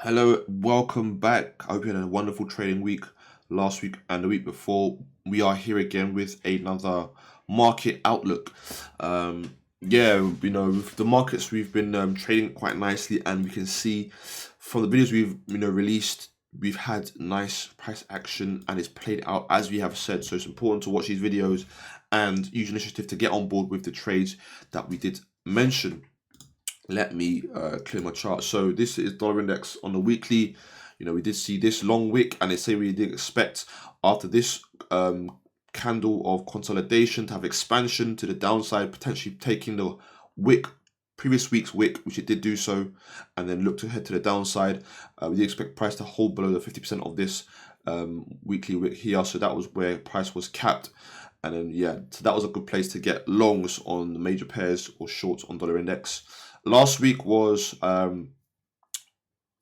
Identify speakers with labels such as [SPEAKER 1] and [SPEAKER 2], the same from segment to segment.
[SPEAKER 1] Hello, welcome back. I hope you had a wonderful trading week last week and the week before. We are here again with another market outlook. With the markets we've been trading quite nicely, and we can see from the videos we've released, we've had nice price action and it's played out as we have said. So it's important to watch these videos and use initiative to get on board with the trades that we did mention. Let me clear my chart. So this is dollar index on the weekly. We did see this long wick, and it's saying we did expect after this candle of consolidation to have expansion to the downside, potentially taking the wick, previous week's wick, which it did do so, and then look to head to the downside. We did expect price to hold below the 50% of this weekly wick here, so that was where price was capped. And then so that was a good place to get longs on the major pairs or shorts on dollar index. Last week was a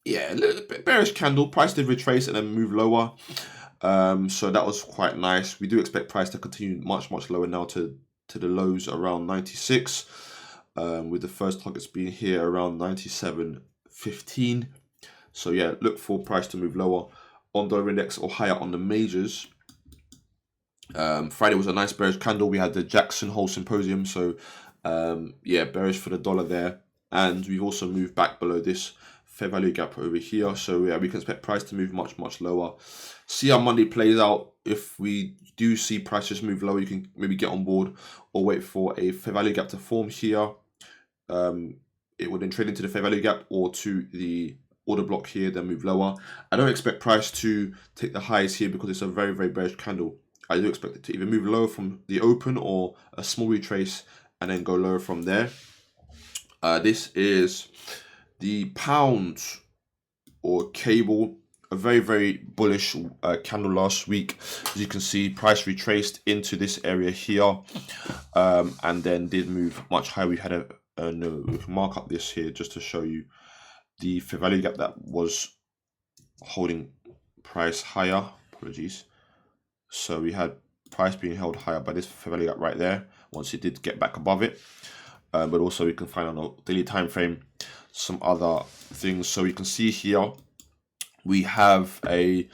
[SPEAKER 1] little bit bearish candle. Price did retrace and then move lower. So that was quite nice. We do expect price to continue much lower now to the lows around 96, with the first targets being here around 97.15. So yeah, look for price to move lower on dollar index or higher on the majors. Friday was a nice bearish candle. We had the Jackson Hole Symposium, so bearish for the dollar there. And we've also moved back below this fair value gap over here. So yeah, we can expect price to move much lower. See how Monday plays out. If we do see prices move lower, you can maybe get on board or wait for a fair value gap to form here. It would then trade into the fair value gap or to the order block here, then move lower. I don't expect price to take the highs here because it's a very bearish candle. I do expect it to either move lower from the open or a small retrace and then go lower from there. This is the pound or cable, a very bullish candle last week. As you can see, price retraced into this area here, and then did move much higher. We had we can mark up this here just to show you the fair value gap that was holding price higher. Apologies. So we had price being held higher by this fair value gap right there once it did get back above it. But also we can find on a daily time frame some other things. So you can see here we have a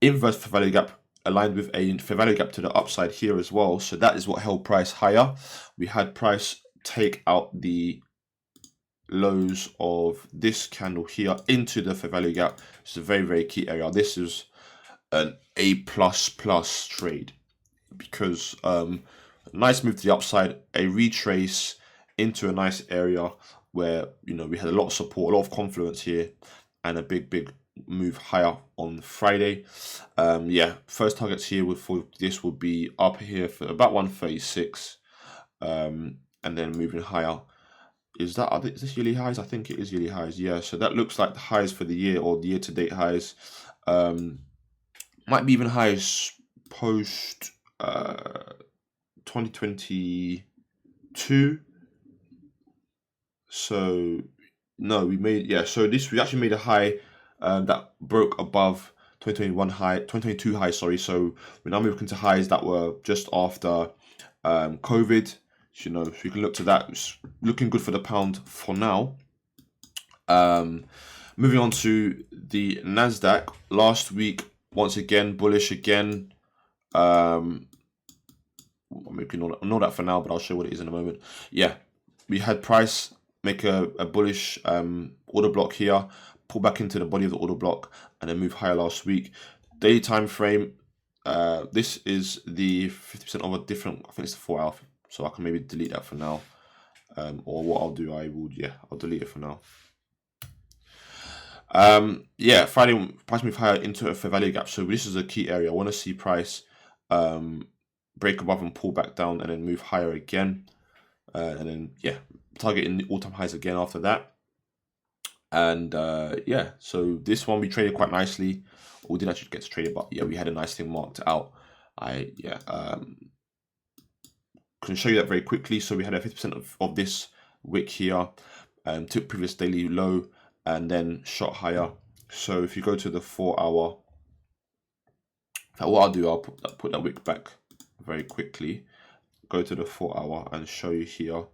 [SPEAKER 1] inverse fair value gap aligned with a fair value gap to the upside here as well. So that is what held price higher. We had price take out the lows of this candle here into the fair value gap. It's a very key area. This is an A++ trade because nice move to the upside, a retrace into a nice area where we had a lot of support, a lot of confluence here, and a big move higher on Friday. First targets here for this would be up here for about 136, and then moving higher. Is this yearly highs? I think it is yearly highs. Yeah, so that looks like the highs for the year or the year-to-date highs. Might be even highs post 2022. So no, we actually made a high that broke above 2022 high. Sorry, so we're now moving to highs that were just after COVID. So you can look to that. It's looking good for the pound for now. Moving on to the Nasdaq last week, once again bullish again. I'm ignore that for now, but I'll show you what it is in a moment. Yeah, we had price make a bullish order block here, pull back into the body of the order block, and then move higher last week. Daily time frame. This is the 50% of a different. I think it's the 4 hour. So I can maybe delete that for now. Or what I'll do, I'll delete it for now. Friday price move higher into a fair value gap. So this is a key area. I want to see price break above and pull back down and then move higher again. And then target in the all-time highs again after that. And so this one we traded quite nicely. We didn't actually get to trade it, but we had a nice thing marked out. Can show you that very quickly. So we had a 50% of this wick here, took previous daily low and then shot higher. So if you go to the 4 hour, what I'll do, I'll put that wick back very quickly. Go to the 4 hour and show you here.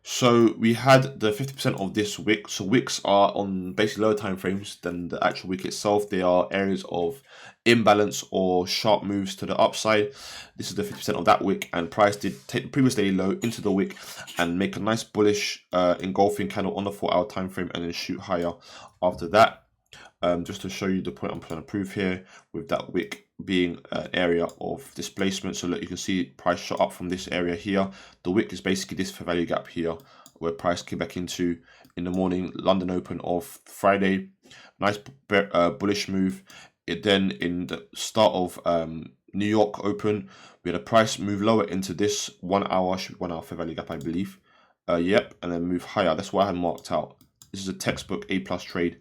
[SPEAKER 1] So we had the 50% of this wick. So wicks are on basically lower time frames than the actual wick itself. They are areas of imbalance or sharp moves to the upside. This is the 50% of that wick, and price did take the previous daily low into the wick and make a nice bullish engulfing candle on the 4-hour time frame and then shoot higher after that. Just to show you the point I'm trying to prove here, with that wick being an area of displacement. So look, you can see price shot up from this area here. The wick is basically this fair value gap here, where price came back into in the morning, London open of Friday. Nice bullish move. It then, in the start of New York open, we had a price move lower into this 1 hour, should be 1 hour fair value gap, I believe. Yep, and then move higher. That's what I had marked out. This is a textbook A+ trade.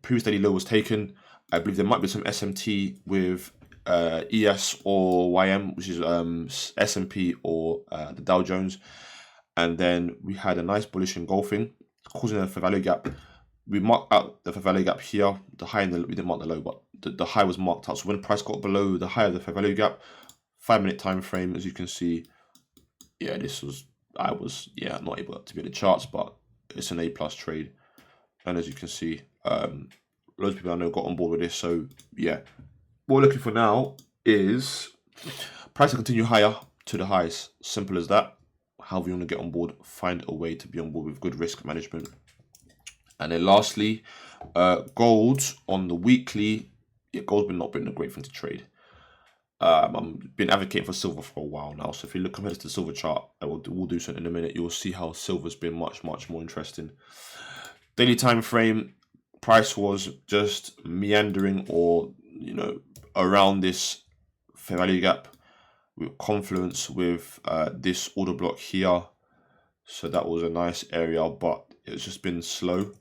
[SPEAKER 1] Previous daily low was taken. I believe there might be some SMT with ES or YM, which is S&P or the Dow Jones. And then we had a nice bullish engulfing, causing a fair value gap. We marked out the fair value gap here. The high and we didn't mark the low, but the high was marked out. So when price got below the high of the fair value gap, 5-minute time frame, as you can see, yeah, I was not able to be in the charts, but it's an A+ trade. And as you can see, loads of people I know got on board with this. So yeah, what we're looking for now is price to continue higher to the highs. Simple as that. However you want to get on board, find a way to be on board with good risk management. And then lastly, gold on the weekly. Yeah, gold's not been a great thing to trade. I've been advocating for silver for a while now. So if you look compared to the silver chart, we'll do something in a minute. You'll see how silver's been much more interesting. Daily time frame, price was just meandering, or around this fair value gap with confluence with this order block here. So that was a nice area, but it's just been slow,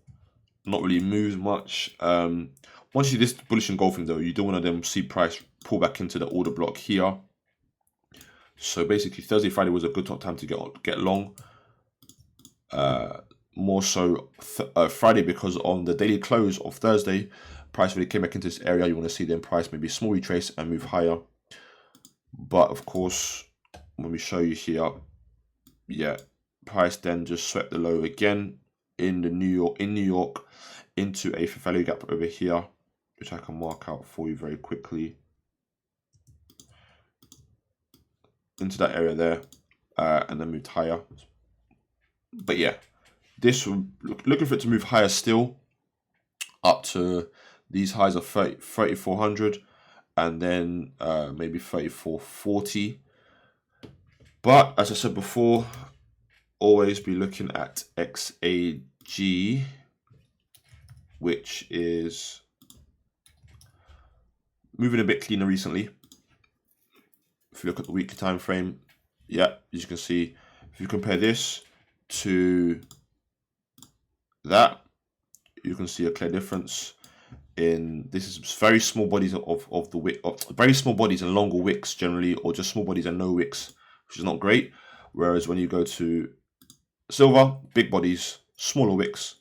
[SPEAKER 1] not really moved much. Once you see this bullish engulfing though, you don't want to then see price pull back into the order block here. So basically Thursday, Friday was a good time to get long. More so Friday, because on the daily close of Thursday, price really came back into this area. You want to see then price maybe small retrace and move higher. But of course, when we show you here, yeah, price then just swept the low again in New York into a fair value gap over here, which I can mark out for you very quickly. Into that area there, and then moved higher. But yeah, this looking for it to move higher still, up to these highs of 3,400, and then maybe 3,440. But as I said before, always be looking at XAG, which is moving a bit cleaner recently. If you look at the weekly time frame, yeah, as you can see, if you compare this to that, you can see a clear difference in this is very small bodies of the wick, very small bodies and longer wicks generally, or just small bodies and no wicks, which is not great. Whereas when you go to silver, big bodies, smaller wicks,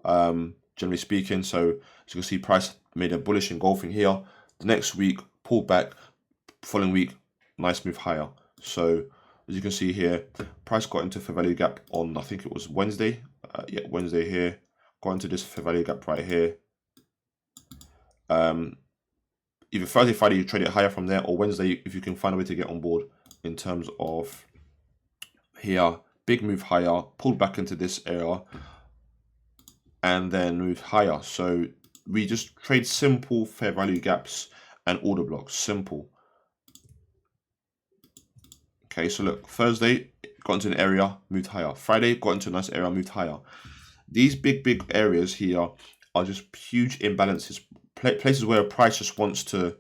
[SPEAKER 1] generally speaking. So as you can see, price made a bullish engulfing here. The next week pulled back, following week nice move higher. So as you can see here, price got into fair value gap on, I think it was Wednesday. Yeah, Wednesday here. Got into this fair value gap right here. Either Thursday, Friday, you trade it higher from there, or Wednesday, if you can find a way to get on board in terms of here, big move higher, pulled back into this area, and then move higher. So we just trade simple fair value gaps and order blocks, simple. Okay, so look, Thursday got into an area, moved higher. Friday got into a nice area, moved higher. These big areas here are just huge imbalances, places where a price just wants to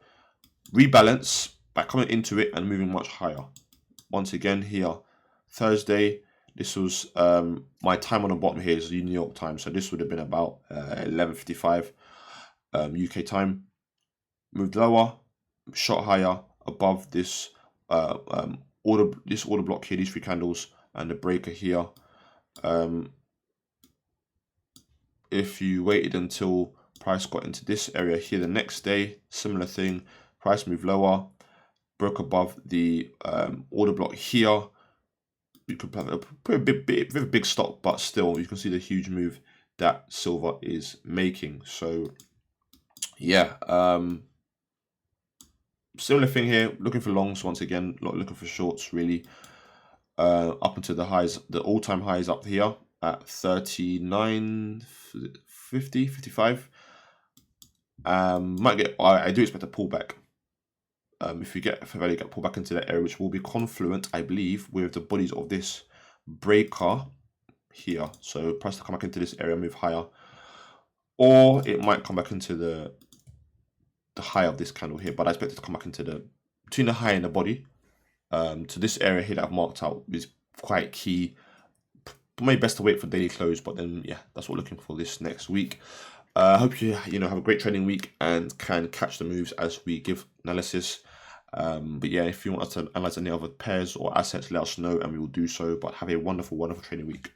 [SPEAKER 1] rebalance by coming into it and moving much higher. Once again here, Thursday, this was my time on the bottom here is New York time, so this would have been about 11:55 UK time. Moved lower, shot higher above this order block here, these three candles, and the breaker here. If you waited until price got into this area here the next day, similar thing, price moved lower, broke above the order block here. you could have a pretty big stock, but still you can see the huge move that silver is making. So yeah, similar thing here. Looking for longs once again, not looking for shorts really. Up into the highs, the all-time highs up here at 39.50, 55. Might get. I do expect a pullback. If we get a fair value gap pullback into that area, which will be confluent, I believe, with the bodies of this breaker here. So price to come back into this area, move higher, or it might come back into the high of this candle here. But I expect it to come back into the between the high and the body. To this area here that I've marked out is quite key. Maybe best to wait for daily close, but then yeah, that's what we're looking for this next week. I hope you have a great trading week and can catch the moves as we give analysis. But yeah, if you want us to analyze any other pairs or assets, let us know and we will do so. But have a wonderful, wonderful trading week.